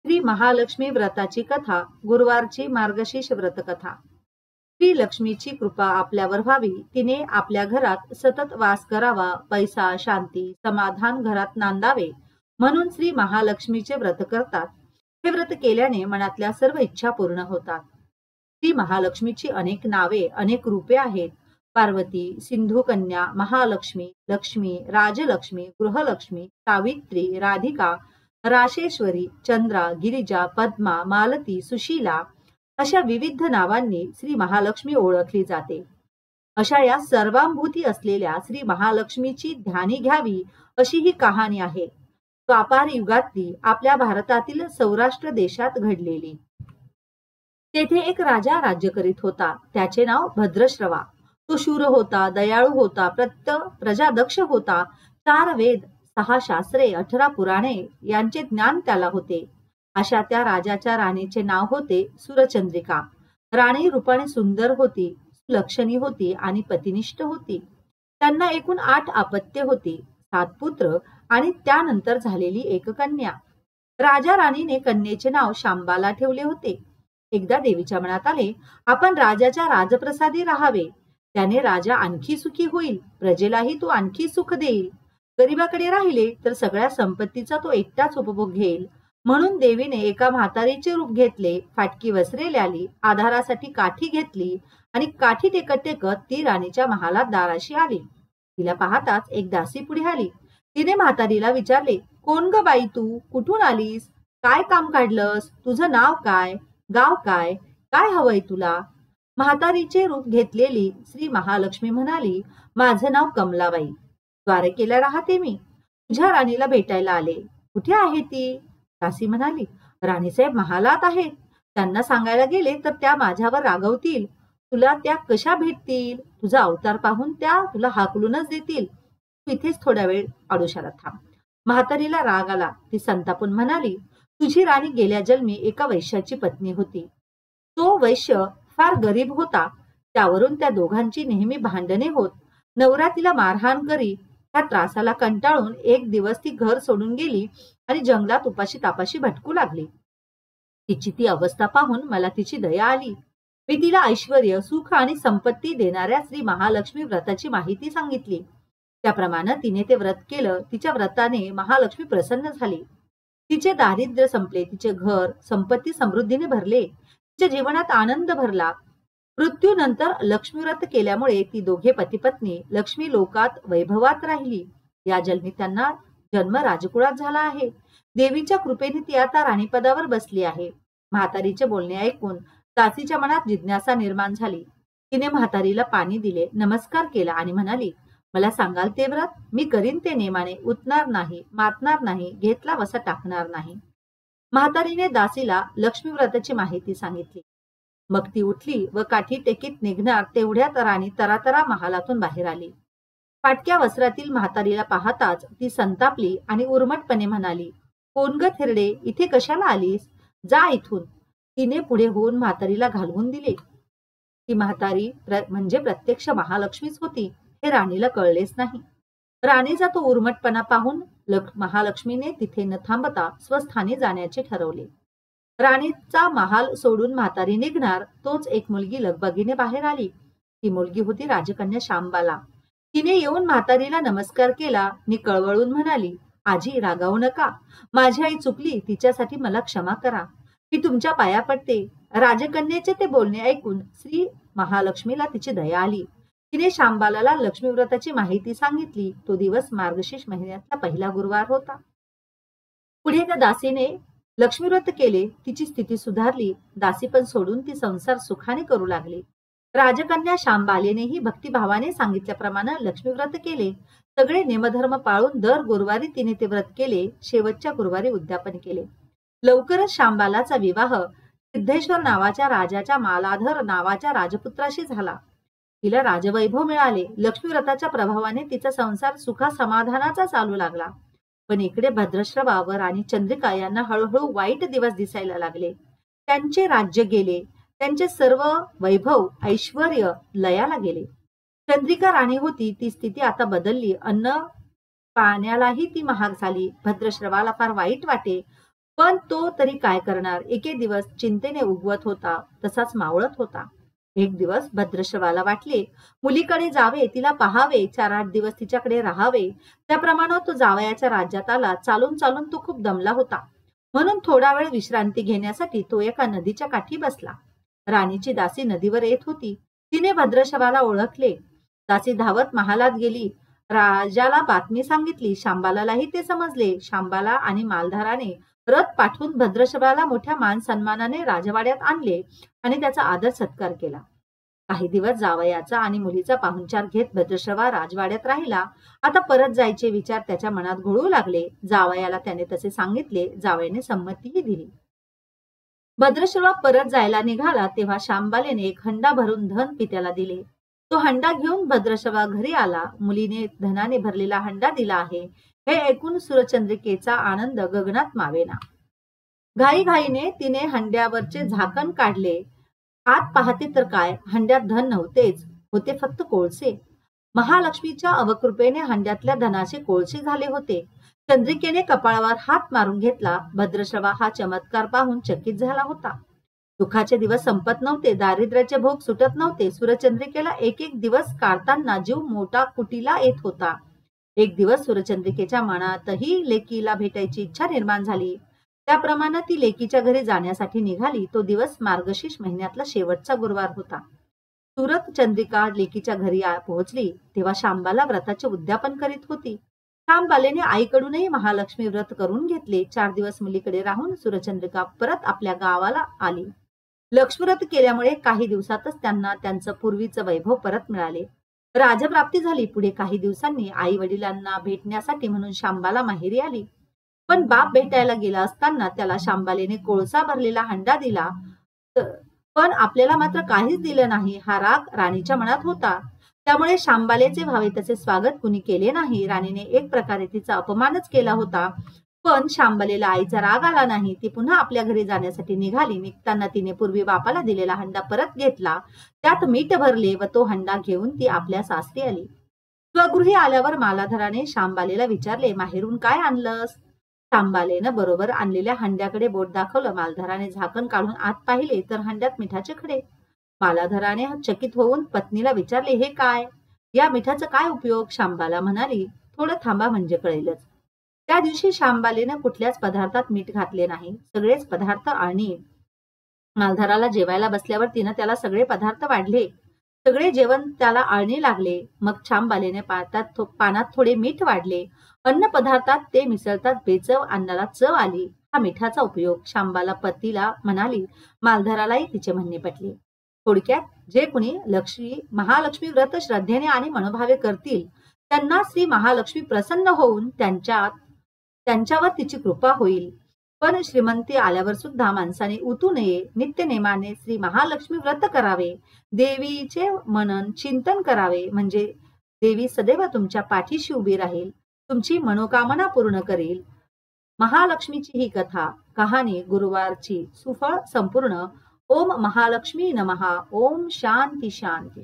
श्री महालक्ष्मी व्रताची कथा, गुरुवारची मार्गशीर्ष व्रत कथा। श्री लक्ष्मीची कृपा आपल्यावर व्हावी, तिने आपल्या घरात सतत वास करावा, पैसा, शांती, समाधान घरात नांदावे म्हणून श्री महालक्ष्मीचे व्रत करतात। हे व्रत केल्याने मनातल्या सर्व इच्छा पूर्ण होतात। श्री महालक्ष्मीची अनेक नावे, अनेक रूपे आहेत। पार्वती, सिंधू कन्या, महालक्ष्मी, लक्ष्मी, राजलक्ष्मी, गृहलक्ष्मी, सावित्री, राधिका, राशेश्वरी, चंद्रा, गिरिजा, पद्मा, मालती, सुशीला अशा विविध नावांनी श्री महालक्ष्मी ओळखली जाते। अशा या सर्वांभूती असलेल्या श्री महालक्ष्मीची ध्यानी घ्यावी अशी ही कहाणी आहे, द्वापार युगातली, आपल्या भारतातील सौराष्ट्र देशात घडलेली। तेथे एक राजा राज्य करीत होता। त्याचे नाव भद्रश्रवा। तो शूर होता, दयाळू होता, प्रजादक्ष होता। 4 वेद, 6 शास्त्रे, 18 पुराणे यांचे ज्ञान त्याला होते। अशा त्या राजाच्या राणीचे नाव होते सुरचंद्रिका। राणी रूपाने सुंदर होती, सुलक्षणी होती आणि पतिनिष्ठ होती। त्यांना एकूण 8 अपत्ये होती, 7 पुत्र आणि त्यानंतर झालेली एक कन्या। राजा राणीने कन्येचे नाव शांबाला ठेवले होते। एकदा देवीच्या मनात आले, आपण राजाच्या राजप्रसादी राहावे, त्याने राजा आणखी सुखी होईल, प्रजेलाही तो आणखी सुख देईल। गरिबाकडे राहिले तर सगळ्या संपत्तीचा तो एकटाच उपभोग घेईल। म्हणून देवीने एका म्हातारीचे रूप घेतले, फाटकी वस्त्रे ल्याली, आधारासाठी काठी घेतली आणि काठी टेकत टेकत ती राणीच्या महालात दाराशी आली। तिला पाहताच एक दासी पुढे आली। तिने म्हातारीला विचारले, कोण ग बाई तू, कुठून आलीस, काय काम काढलंस, तुझं नाव काय, गाव काय, काय हवंय तुला? म्हातारीचे रूप घेतलेली श्री महालक्ष्मी म्हणाली, माझं नाव कमलाबाई, द्वारकेला राहते मी, तुझ्या राणीला भेटायला आले। कुठे आहे ती? दासी म्हणाली, राणीसाहेब महालात आहेत, त्यांना सांगायला गेले तर त्या माझ्यावर रागवतील, तुला त्या कशा भेटतील, तुझा अवतार पाहून त्या तुला हाकलूनच देतील, तू इथेच थोडा वेळ आडोशाला थांब। म्हातारीला राग आला। ती संतापून म्हणाली, तुझी राणी गेल्या जन्मी एका वैश्याची पत्नी होती। तो वैश्य फार गरीब होता, त्यावरून त्या दोघांची नेहमी भांडणे होत। नवरा तिला मारहाण करी। त्या त्रासाला कंटाळून एक दिवस ती घर सोडून गेली आणि जंगलात उपाशी तापाशी भटकू लागली। तिची ती अवस्था पाहून मला तिची दया आली। मी तिला ऐश्वर्य, सुख आणि संपत्ती देणाऱ्या श्री महालक्ष्मी व्रताची माहिती सांगितली। त्याप्रमाणे तिने ते व्रत केलं। तिच्या व्रताने महालक्ष्मी प्रसन्न झाली। तिचे दारिद्र्य संपले, तिचे घर संपत्ती समृद्धीने भरले, तिच्या जीवनात आनंद भरला। मृत्यूनंतर लक्ष्मी व्रत केल्यामुळे ती दोघे पती पत्नी लक्ष्मी लोकात वैभवात राहिली। या जन्मी त्यांना जन्म राजकुळात झाला आहे। देवीच्या कृपेने ती आता राणीपदावर बसली आहे। म्हातारीचे बोलणे ऐकून दासीच्या मनात जिज्ञासा निर्माण झाली। तिने म्हातारीला पाणी दिले, नमस्कार केला आणि म्हणाली, मला सांगाल ते व्रत, मी करीन ते नेमाने, उतणार नाही, मातणार नाही, घेतला वसा टाकणार नाही। म्हातारीने दासीला लक्ष्मी व्रताची माहिती सांगितली। मग ती उठली व काठी टेकीत निघणार तेवढ्यात राणी तरातरा महालातून बाहेर आली। फाटक्या वस्त्रातील म्हातारीला पाहताच ती संतापली आणि उर्मटपणे म्हणाली, कोण ग थेरडे, इथे कशाला आलीस, जा इथून। तिने पुढे होऊन म्हातारीला घालवून दिले। ती म्हातारी म्हणजे प्रत्यक्ष महालक्ष्मीच होती, हे राणीला कळलेच नाही। राणीचा तो उर्मटपणा पाहून महालक्ष्मीने तिथे न थांबता स्वस्थानी जाण्याचे ठरवले। राणीचा महाल सोडून म्हातारी निघणार तोच एक मुलगी लगबगीने बाहेर आली। ती मुलगी होती राजकन्या शांबाला। तिने येऊन म्हातारीला नमस्कार केला आणि कळवळून म्हणाली, आजी रागावू नका, माझी आई चुकली, तिच्यासाठी मला क्षमा करा, मी तुमच्या पाया पडते। राजकन्येचे ते बोलणे ऐकून श्री महालक्ष्मीला तिची दया आली। तिने शांबाला लक्ष्मी व्रताची माहिती सांगितली। तो दिवस मार्गशीर्ष महिन्यातला पहिला गुरुवार होता। पुढे त्या दासीने लक्ष्मी व्रत केले, तिची स्थिती सुधारली। दासी पण सोडून ती संसार सुखाने करू लागली। राजकन्या शांबालेनेही भक्तिभावाने सांगितल्याप्रमाणे लक्ष्मी व्रत केले। सगळे नियमधर्म पाळून दर गुरुवारी तिने ते व्रत केले। शेवटच्या गुरुवारी उद्यापन केले। लवकरच शांबालाचा विवाह सिद्धेश्वर नावाच्या राजाच्या मालाधर नावाच्या राजपुत्राशी झाला। तिला राजवैभव मिळाले। लक्ष्मी व्रताच्या प्रभावाने तिचा संसार सुखा समाधानाचा चालू लागला। पण इकडे भद्रश्रवा व राणी चंद्रिका यांना हळूहळू वाईट दिवस दिसायला लागले। त्यांचे राज्य गेले, त्यांचे सर्व वैभव ऐश्वर्य लयाला गेले। चंद्रिका राणी होती, ती स्थिती आता बदलली। अन्न पाण्यालाही ती महाग झाली। भद्रश्रवाला फार वाईट वाटे, पण तो तरी काय करणार. एके दिवस चिंतेने उगवत होता तसाच मावळत होता. एक दिवस भद्रश्रवाला वाटले मुलीकडे जावे, तिला पाहावे, 4-8 दिवस तिच्याकडे राहावे. त्याप्रमाणे तो जावयाच्या राज्यात आला. चालून चालून तो खूप दमला होता. म्हणून थोडा वेळ विश्रांती घेण्यासाठी तो एका नदीच्या काठी बसला. राणीची दासी नदीवर येत होती. तिने भद्रश्रवाला ओळखले. दासी धावत महालात गेली. राजाला बातमी सांगितली. शांबालालाही ते समजले. शांबाला आणि मालधाराने रथ पाठवून भद्रश्रवाला मोठ्या मान सन्मानाने राजवाड्यात आणले आणि त्याचा आदर सत्कार केला. काही दिवस जावयाचा आणि मुलीचा पाहुणचार घेत भद्रश्रवा राजवाड्यात राहिला. आता परत जायचे विचार त्याच्या मनात घोळू लागले. जावयाला त्याने तसे सांगितले. जावयाने संमतीही दिली. भद्रश्रवा परत जायला निघाला तेव्हा शांबालेने एक हंडा भरून धन पित्याला दिले. तो हंडा घेऊन भद्रश्रवा घरी आला. मुलीने धनाने भरलेला हंडा दिला आहे हे ऐकून सुरचंद्रिकेचा आनंद गगनात मावेना. घाईघाईने तिने हंड्यावरचे झाकण काढले. आत पाहते तर काय, हंड्यात धन नव्हतेच, होते फक्त कोळसे. महालक्ष्मीच्या अवकृपेने हंड्यातल्या धनाचे कोळसे झाले होते. चंद्रिकेने कपाळावर हात मारून घेतला. भद्रश्रवा हा चमत्कार पाहून चकित झाला होता. दुःखाचे दिवस संपत नव्हते. दारिद्र्याचे भोग सुटत नव्हते. सुरचंद्रिकेला एक एक दिवस काढताना जीव मोठा कुटीला येत होता. एक दिवस सुरचंद्रिकेच्या मनातही लेकीला भेटायची इच्छा निर्माण झाली. त्याप्रमाणे ती लेकीच्या घरी जाण्यासाठी निघाली. तो दिवस मार्गशीर्ष महिन्यातला शेवटचा गुरुवार होता. सुरचंद्रिका लेकीच्या घरी पोहोचली तेव्हा शांबाला व्रताचे उद्यापन करीत होती. शांबालेने आईकडूनही महालक्ष्मी व्रत करून घेतले. 4 दिवस मुलीकडे राहून सुरचंद्रिका परत आपल्या गावाला आली. लक्ष्मीव्रत केल्यामुळे काही दिवसातच त्यांना त्यांचं पूर्वीचं वैभव परत मिळाले. राजप्राप्ती झाली. पुढे काही दिवसांनी आई वडिलांना भेटण्यासाठी म्हणून शांबाला माहेरी आली. पण बाप भेटायला गेला असताना त्याला शांबालेने कोळसा भरलेला हंडा दिला, पण आपल्याला मात्र काहीच दिलं नाही. हा राग राणीच्या मनात होता. त्यामुळे शांबालेचे भावे त्याचे स्वागत कुणी केले नाही. राणीने एक प्रकारे तिचा अपमानच केला होता. पण शांबालेला आईचा राग आला नाही. ती पुन्हा आपल्या घरी जाण्यासाठी निघाली. निघताना तिने पूर्वी बापाला दिलेला हंडा परत घेतला. त्यात मीठ भरले व तो हंडा घेऊन ती आपल्या सासरी आली. स्वगृही आल्यावर मालाधराने शांबालेला विचारले, माहेरून काय आणलंस? शांबालेनं बरोबर आणलेल्या हंड्याकडे बोट दाखवलं. मालधाराने झाकण काढून आत पाहिले तर हंड्यात मिठाचे खडे. मालाधराने चकित होऊन पत्नीला विचारले, हे काय? या मिठाचा काय उपयोग? शांबाला म्हणाली, थोडं थांबा म्हणजे कळेलच. त्या दिवशी शांबालेनं कुठल्याच पदार्थात मीठ घातले नाही. सगळेच पदार्थ आणि मालधाराला जेवायला बसल्यावर तिनं त्याला सगळे पदार्थ वाढले. सगळे जेवण त्याला आळणे लागले. मग शांबालेने पानात थोडे मीठ वाढले. अन्न पदार्थात ते मिसळतात बेचव अन्नाला चव आली. हा मिठाचा उपयोग. शांबाला पतीला म्हणाली. मालधारालाही तिचे म्हणणे पटले. थोडक्यात जे कुणी महालक्ष्मी व्रत श्रद्धेने आणि मनोभावे करतील त्यांना श्री महालक्ष्मी प्रसन्न होऊन त्यांच्यावर तिची कृपा होईल. पण श्रीमंती आल्यावर सुद्धा माणसाने उतू नये. नित्यनेमाने श्री महालक्ष्मी व्रत करावे. देवीचे मनन चिंतन करावे. म्हणजे देवी सदैव तुमच्या पाठीशी उभी राहील, तुमची मनोकामना पूर्ण करेल. महालक्ष्मीची ही कहाणी गुरुवारची सुफळ संपूर्ण. ओम महालक्ष्मी नमः. ओम शांती शांती.